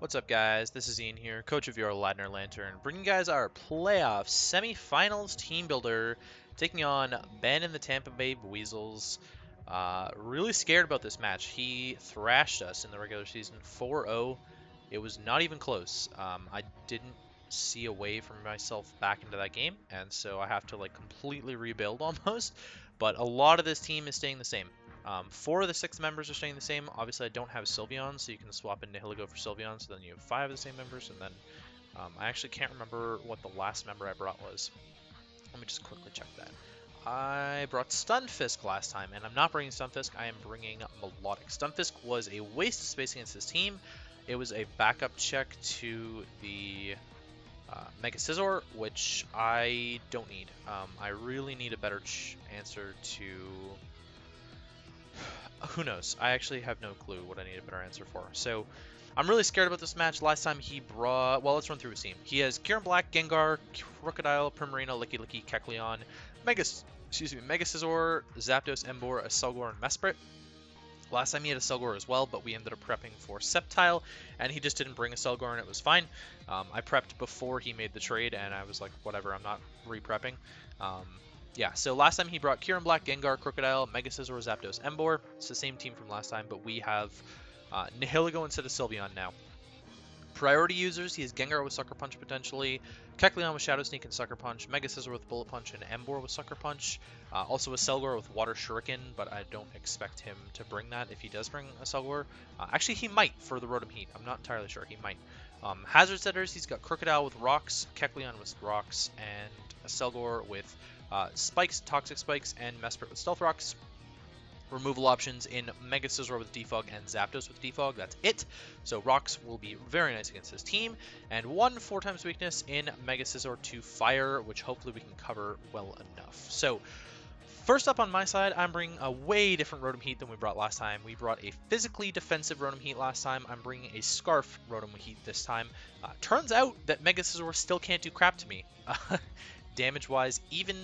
What's up, guys? This is Ian here, coach of your Ladner Lanturn, bringing you guys our playoff semifinals team builder, taking on Ben and the Tampa Bay Buizels. Really scared about this match. He thrashed us in the regular season 4-0. It was not even close. I didn't see a way for myself back into that game, and so I have to like completely rebuild almost. But a lot of this team is staying the same. Four of the six members are staying the same. Obviously, I don't have Sylveon, so you can swap in Nihilego for Sylveon, so then you have five of the same members, and then I actually can't remember what the last member I brought was. Let me just quickly check that. I brought Stunfisk last time, and I'm not bringing Stunfisk, I am bringing Melodic. Stunfisk was a waste of space against his team. It was a backup check to the Mega Scizor, which I don't need. I really need a better answer to... Who knows? I actually have no clue what I need a better answer for. So I'm really scared about this match. Last time he brought... Well, let's run through his team. He has Kieran Black, Gengar, Crocodile, Primarina, Licky Licky, Kecleon, Mega Scizor, Zapdos, Emboar, Aselgor, and Mesprit. Last time he had a Selgor as well, but we ended up prepping for Sceptile, and he just didn't bring a Selgor, and it was fine. I prepped before he made the trade, and I was like, whatever, I'm not re-prepping. Yeah, so last time he brought Kieran Black, Gengar, Crocodile, Mega Scizor, Zapdos, Emboar. It's the same team from last time, but we have Nihilego instead of Sylveon now. Priority users, he has Gengar with Sucker Punch potentially, Kecleon with Shadow Sneak and Sucker Punch, Mega Scizor with Bullet Punch, and Emboar with Sucker Punch. Also a Selgor with Water Shuriken, but I don't expect him to bring that if he does bring a Selgor. Actually, he might for the Rotom-Heat. I'm not entirely sure. He might. Hazard setters, he's got Crocodile with Rocks, Kecleon with Rocks, and a Selgor with Spikes, Toxic Spikes, and Mesprit with Stealth Rocks. Removal options in Mega Scizor with Defog and Zapdos with Defog. That's it. So Rocks will be very nice against this team. And 4x weakness in Mega Scizor to Fire, which hopefully we can cover well enough. So first up on my side, I'm bringing a way different Rotom-Heat than we brought last time. We brought a physically defensive Rotom-Heat last time. I'm bringing a Scarf Rotom-Heat this time. Turns out that Mega Scizor still can't do crap to me. Damage-wise, even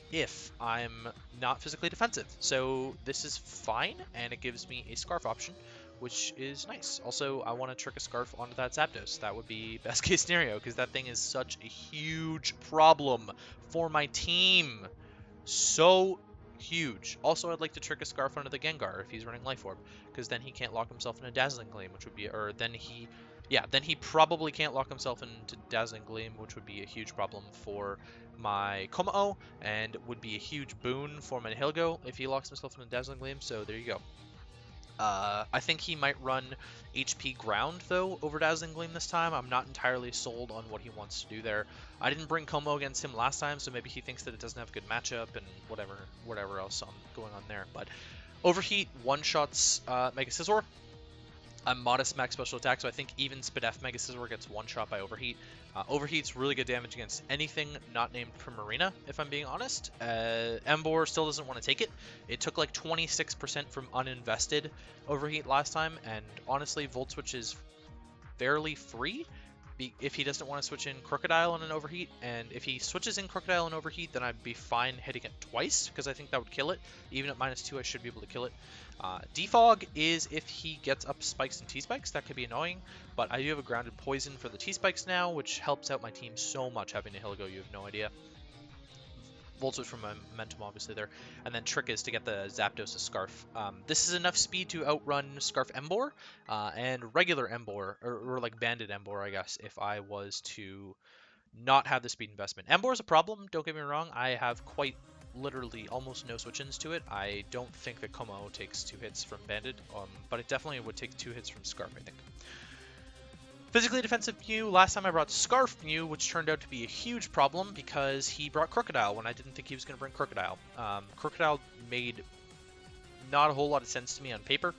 if I'm not physically defensive. So this is fine, and it gives me a Scarf option, which is nice. Also, I want to trick a Scarf onto that Zapdos. That would be best case scenario, because that thing is such a huge problem for my team. So huge. Also, I'd like to trick a Scarf onto the Gengar if he's running Life Orb, because then he can't lock himself in a Dazzling Gleam, which would be, or then he... Yeah, then he probably can't lock himself into Dazzling Gleam, which would be a huge problem for my Kommo-o, and would be a huge boon for my Nihilego if he locks himself into Dazzling Gleam, so there you go. I think he might run HP Ground, though, over Dazzling Gleam this time. I'm not entirely sold on what he wants to do there. I didn't bring Kommo-o against him last time, so maybe he thinks that it doesn't have a good matchup and whatever else going on there. But Overheat one-shots Mega Scizor. I'm modest max special attack, so I think even Spadef Mega Scizor gets one shot by Overheat. Overheat's really good damage against anything not named Primarina, if I'm being honest. Emboar still doesn't want to take it. It took like 26% from uninvested Overheat last time, and honestly, Volt Switch is fairly free if he doesn't want to switch in Crocodile and an Overheat. And if he switches in Crocodile and Overheat, then I'd be fine hitting it twice, because I think that would kill it. Even at -2, I should be able to kill it. Defog is if he gets up Spikes and T-Spikes. That could be annoying, but I do have a Grounded Poison for the T-Spikes now, which helps out my team so much having Nihilego, you have no idea. Volt Switch from Momentum, obviously, there. And then Trick is to get the Zapdos to Scarf. This is enough speed to outrun Scarf Emboar and regular Emboar, or like Banded Emboar, I guess, if I was to not have the speed investment. Emboar is a problem, don't get me wrong. I have quite literally almost no switch-ins to it. I don't think that Kommo-o takes 2 hits from Banded, but it definitely would take 2 hits from Scarf, I think. Physically defensive Mew, last time I brought Scarf Mew, which turned out to be a huge problem because he brought Crocodile when I didn't think he was going to bring Crocodile. Crocodile made not a whole lot of sense to me on paper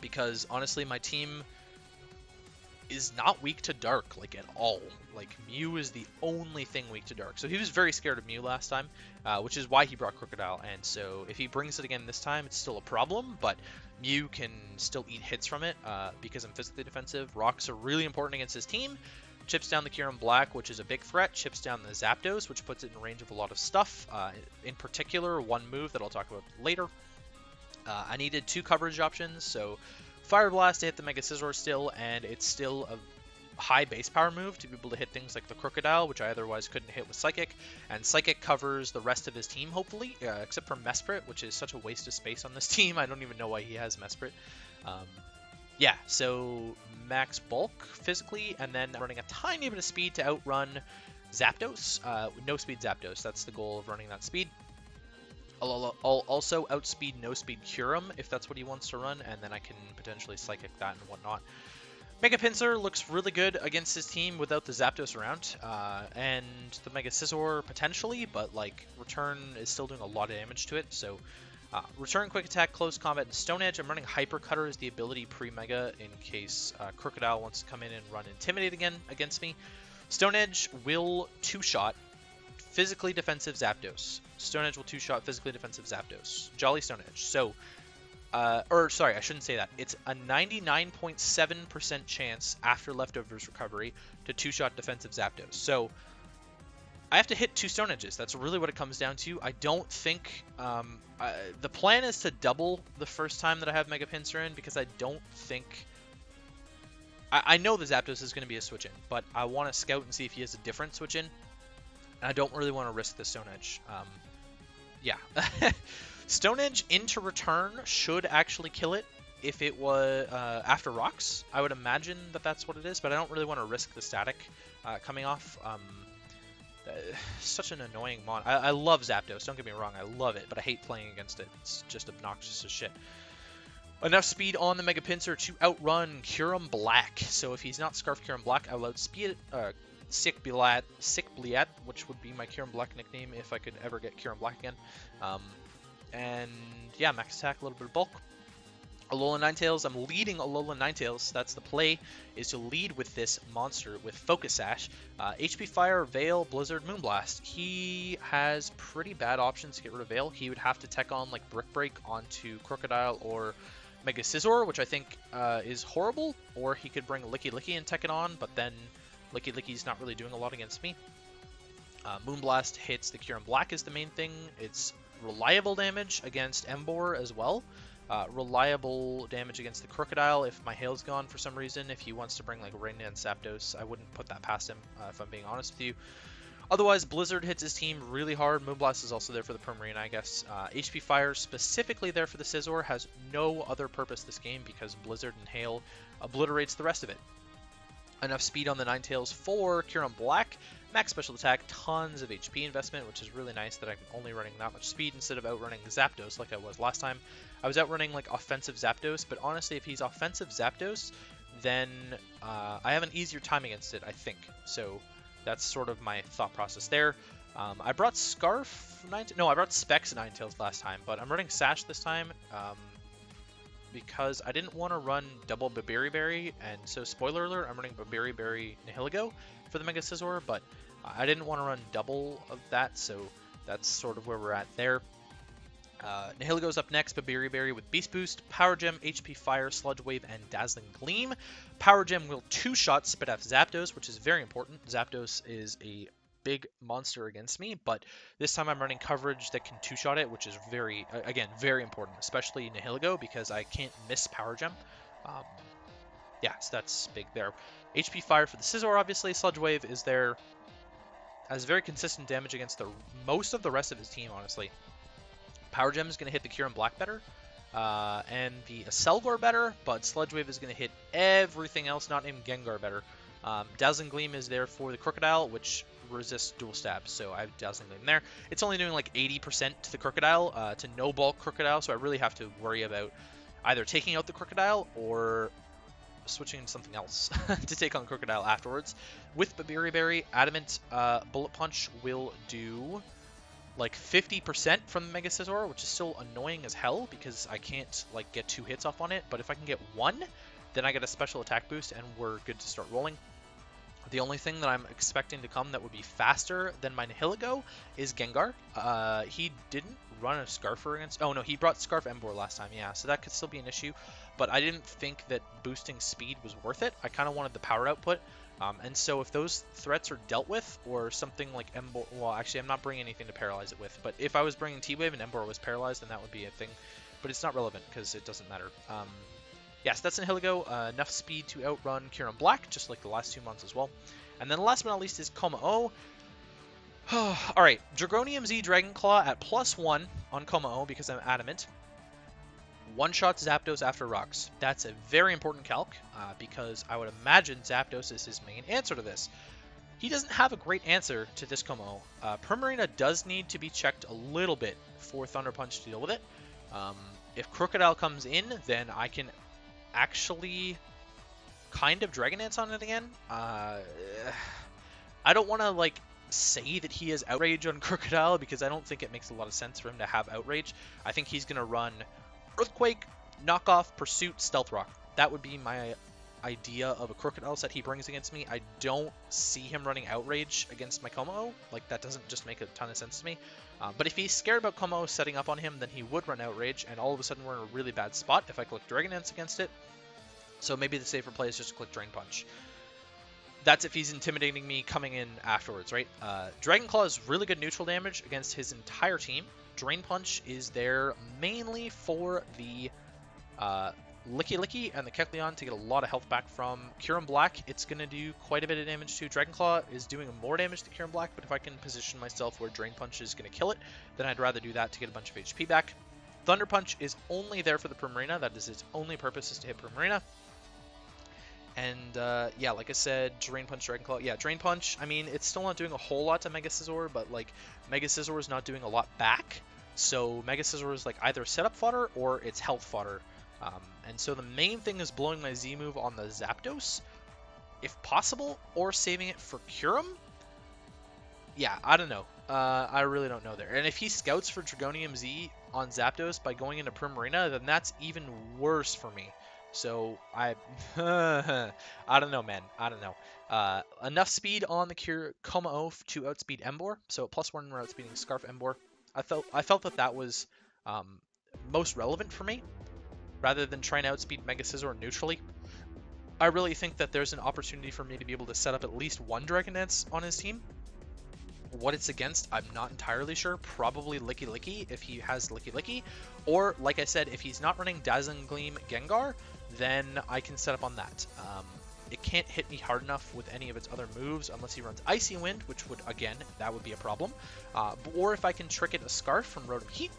because, honestly, my team is not weak to Dark, like, at all. Like, Mew is the only thing weak to Dark. So he was very scared of Mew last time, which is why he brought Crocodile. And so if he brings it again this time, it's still a problem, but Mew can still eat hits from it because I'm physically defensive. Rocks are really important against his team. Chips down the Kieran Black, which is a big threat. Chips down the Zapdos, which puts it in range of a lot of stuff. In particular, one move that I'll talk about later. I needed 2 coverage options, so Fire Blast to hit the Mega Scizor still, and it's still a high base power move to be able to hit things like the Crocodile, which I otherwise couldn't hit with Psychic, and Psychic covers the rest of his team, hopefully, except for Mesprit, which is such a waste of space on this team. I don't even know why he has Mesprit. Yeah, so max bulk physically, and then running a tiny bit of speed to outrun Zapdos. No speed Zapdos, that's the goal of running that speed. I'll also outspeed no speed Kyurem if that's what he wants to run, and then I can potentially Psychic that and whatnot. Mega Pinsir looks really good against his team without the Zapdos around, and the Mega Scizor potentially, but like Return is still doing a lot of damage to it, so Return, Quick Attack, Close Combat, and Stone Edge. I'm running Hyper Cutter as the ability pre-Mega in case Crocodile wants to come in and run Intimidate again against me. Stone Edge will two-shot physically defensive Zapdos. Stone Edge will two-shot physically defensive Zapdos. Jolly Stone Edge. So, sorry, I shouldn't say that. It's a 99.7% chance after Leftovers Recovery to two-shot defensive Zapdos. So, I have to hit 2 Stone Edges. That's really what it comes down to. I don't think... the plan is to double the first time that I have Mega Pinsir in, because I don't think... I know the Zapdos is going to be a switch-in, but I want to scout and see if he has a different switch-in. I don't really want to risk the Stone Edge. Yeah. Stone Edge into Return should actually kill it if it was after Rocks. I would imagine that that's what it is, but I don't really want to risk the static coming off. Such an annoying mon. I love Zapdos, don't get me wrong, I love it, but I hate playing against it. It's just obnoxious as shit. Enough speed on the Mega Pinsir to outrun Kyurem Black. So if he's not Scarf Kyurem Black, I will outspeed Sick Bliat, which would be my Kyurem Black nickname if I could ever get Kyurem Black again. And yeah, max attack, a little bit of bulk. Alolan Ninetales, I'm leading Alolan Ninetales. That's the play, is to lead with this monster with Focus Sash. HP Fire, Veil, Blizzard, Moonblast. He has pretty bad options to get rid of Veil. He would have to tech on like Brick Break onto Crocodile or Mega Scizor, which I think is horrible. Or he could bring Licky Licky and tech it on, but then Licky Licky's not really doing a lot against me. Moonblast hits the Kyurem Black is the main thing. It's reliable damage against Emboar as well. Reliable damage against the Crocodile if my Hail's gone for some reason. If he wants to bring like Rain and Zapdos, I wouldn't put that past him if I'm being honest with you. Otherwise, Blizzard hits his team really hard. Moonblast is also there for the Permarina, I guess. HP Fire, specifically there for the Scizor, has no other purpose this game because Blizzard and Hail obliterates the rest of it. Enough speed on the Ninetales for Kyurem Black. Max special attack, tons of HP investment, which is really nice that I'm only running that much speed instead of outrunning Zapdos like I was last time. I was outrunning like offensive Zapdos, but honestly, if he's offensive Zapdos, then I have an easier time against it, I think. So that's sort of my thought process there. I brought I brought Specs Ninetales last time, but I'm running Sash this time because I didn't want to run double Babiri, and so spoiler alert, I'm running Babiri Nihilego for the Mega Scizor, but I didn't want to run double of that, so that's sort of where we're at there. Nihilego's up next, Babiri with Beast Boost, Power Gem, HP Fire, Sludge Wave, and Dazzling Gleam. Power Gem will two-shot spit off Zapdos, which is very important. Zapdos is a big monster against me, but this time I'm running coverage that can two-shot it, which is very important, especially Nihilego, because I can't miss Power Gem. Yeah, so that's big there. HP Fire for the Scizor, obviously. Sludge Wave is there. Has very consistent damage against most of the rest of his team, honestly. Power Gem is going to hit the Kyurem Black better, and the Aselgor better, but Sludge Wave is going to hit everything else not named Gengar better. Dazzling Gleam is there for the Crocodile, which resists dual stabs, so I have Dazzling Gleam there. It's only doing like 80% to the Crocodile, to no bulk Crocodile, so I really have to worry about either taking out the Crocodile or switching to something else to take on Crocodile afterwards. With Babiri, Adamant Bullet Punch will do like 50% from the Mega Scizor, which is still annoying as hell because I can't like get 2 hits off on it, but if I can get 1, then I get a special attack boost and we're good to start rolling. The only thing that I'm expecting to come that would be faster than my Nihilego is Gengar. He didn't run a Scarfer against... Oh no, he brought Scarf Emboar last time, yeah, so that could still be an issue, but I didn't think that boosting speed was worth it. I kind of wanted the power output. And so if those threats are dealt with, or something like Emboar, well, actually, I'm not bringing anything to paralyze it with, but if I was bringing T-Wave and Emboar was paralyzed, then that would be a thing. But it's not relevant, because it doesn't matter. Yes, that's Nihilego. Enough speed to outrun Kieran Black, just like the last 2 months as well. And then last but not least is Kommo-o. Alright, Dragonium Z Dragon Claw at +1 on Kommo-o because I'm adamant. One-shot Zapdos after rocks. That's a very important calc because I would imagine Zapdos is his main answer to this. He doesn't have a great answer to this Kommo-o. Primarina does need to be checked a little bit for Thunder Punch to deal with it. If Crocodile comes in, then I can actually kind of Dragon Dance on it again. I don't want to like say that he has Outrage on Crocodile because I don't think it makes a lot of sense for him to have Outrage. I think he's going to run Earthquake, Knockoff, Pursuit, Stealth Rock. That would be my idea of a Crocodile set he brings against me. I don't see him running Outrage against my Kommo-o. Like, that doesn't just make a ton of sense to me. But if he's scared about Kommo-o setting up on him, then he would run Outrage, and all of a sudden we're in a really bad spot if I click Dragon Dance against it. So maybe the safer play is just to click Drain Punch. That's if he's intimidating me coming in afterwards, right? Dragon Claw is really good neutral damage against his entire team. Drain Punch is there mainly for the Licky Licky and the Kecleon to get a lot of health back from. Kieran Black, it's going to do quite a bit of damage too. Dragon Claw is doing more damage to Kieran Black, but if I can position myself where Drain Punch is going to kill it, then I'd rather do that to get a bunch of HP back. Thunder Punch is only there for the Primarina. That is its only purpose, is to hit Primarina. And, yeah, like I said, Drain Punch, Dragon Claw. Yeah, Drain Punch, I mean, it's still not doing a whole lot to Mega Scizor, but, like, Mega Scizor is not doing a lot back. So Mega Scizor is, like, either setup fodder or it's health fodder. And so the main thing is blowing my Z move on the Zapdos, if possible, or saving it for Kyurem. Yeah, I don't know. I really don't know there. And if he scouts for Dragonium Z on Zapdos by going into Primarina, then that's even worse for me. So I don't know, man. I don't know. Enough speed on the Kommo-o to outspeed Emboar. So at +1 we're outspeeding Scarf Emboar. I felt that was most relevant for me, rather than trying to outspeed Mega Scizor neutrally. I really think that there's an opportunity for me to be able to set up at least one Dragon Dance on his team. What it's against, I'm not entirely sure. Probably Licky Licky if he has Licky Licky. Or, like I said, if he's not running Dazzling Gleam Gengar, then I can set up on that. It can't hit me hard enough with any of its other moves unless he runs Icy Wind, which would, again, that would be a problem. Or if I can trick it a Scarf from Rotom-Heat,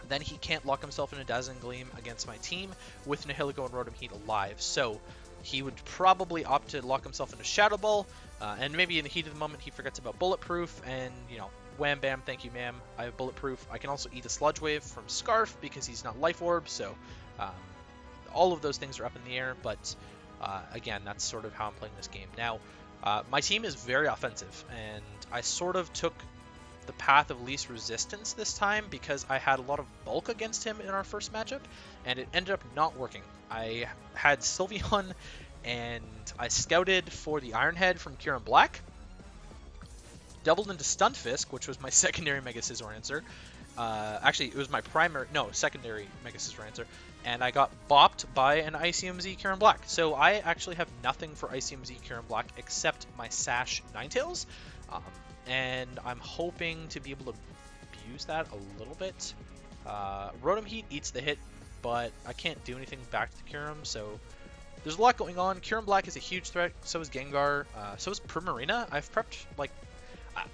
then he can't lock himself in a Dazzling Gleam against my team with Nihilego and Rotom-Heat alive. So he would probably opt to lock himself into Shadow Ball, and maybe in the heat of the moment he forgets about Bulletproof, and, you know, wham bam, thank you ma'am, I have Bulletproof. I can also eat a Sludge Wave from Scarf because he's not Life Orb, so all of those things are up in the air, but again, that's sort of how I'm playing this game. Now, my team is very offensive, and I sort of took the path of least resistance this time because I had a lot of bulk against him in our first matchup, and it ended up not working. I had Sylveon, and I scouted for the Iron Head from Kieran Black, doubled into Stunfisk, which was my secondary Mega Scizor answer. Actually, it was my secondary Mega Scizor answer, and I got bopped by an ICMZ Kieran Black. So I actually have nothing for ICMZ Kieran Black except my Sash Ninetales, and I'm hoping to be able to abuse that a little bit. Rotom-Heat eats the hit, but I can't do anything back to Kyurem, so there's a lot going on. Kieran Black is a huge threat, so is Gengar, so is Primarina. I've prepped, like,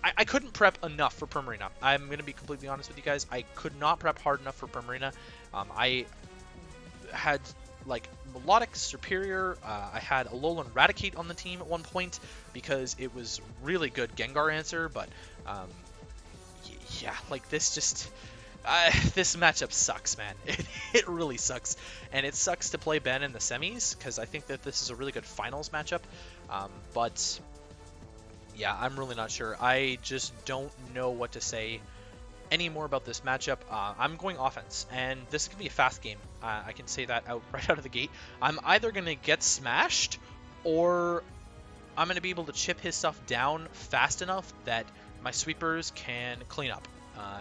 I couldn't prep enough for Primarina. I'm going to be completely honest with you guys. I could not prep hard enough for Primarina. I had, like, Melodic Superior. I had Alolan Raticate on the team at one point because it was really good Gengar answer, but yeah, like, this just... this matchup sucks, man. It really sucks. And it sucks to play Ben in the semis, because I think that this is a really good finals matchup. But, yeah, I'm really not sure. I just don't know what to say any more about this matchup. I'm going offense, and this is going to be a fast game. I can say that right out of the gate. I'm either going to get smashed, or I'm going to be able to chip his stuff down fast enough that my sweepers can clean up.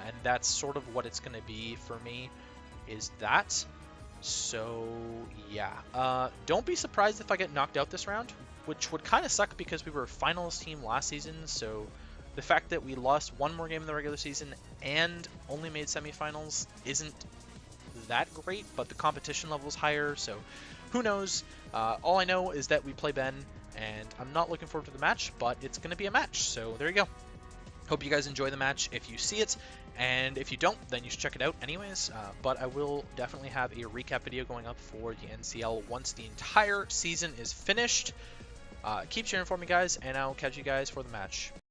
And that's sort of what it's going to be for me, is that. So, yeah. Don't be surprised if I get knocked out this round, which would kind of suck because we were a finals team last season. So the fact that we lost one more game in the regular season and only made semifinals isn't that great, but the competition level is higher, so who knows. All I know is that we play Ben, and I'm not looking forward to the match, but it's going to be a match, so there you go. Hope you guys enjoy the match if you see it, and if you don't, then you should check it out anyways. But I will definitely have a recap video going up for the NCL once the entire season is finished. Keep cheering for me, guys, and I'll catch you guys for the match.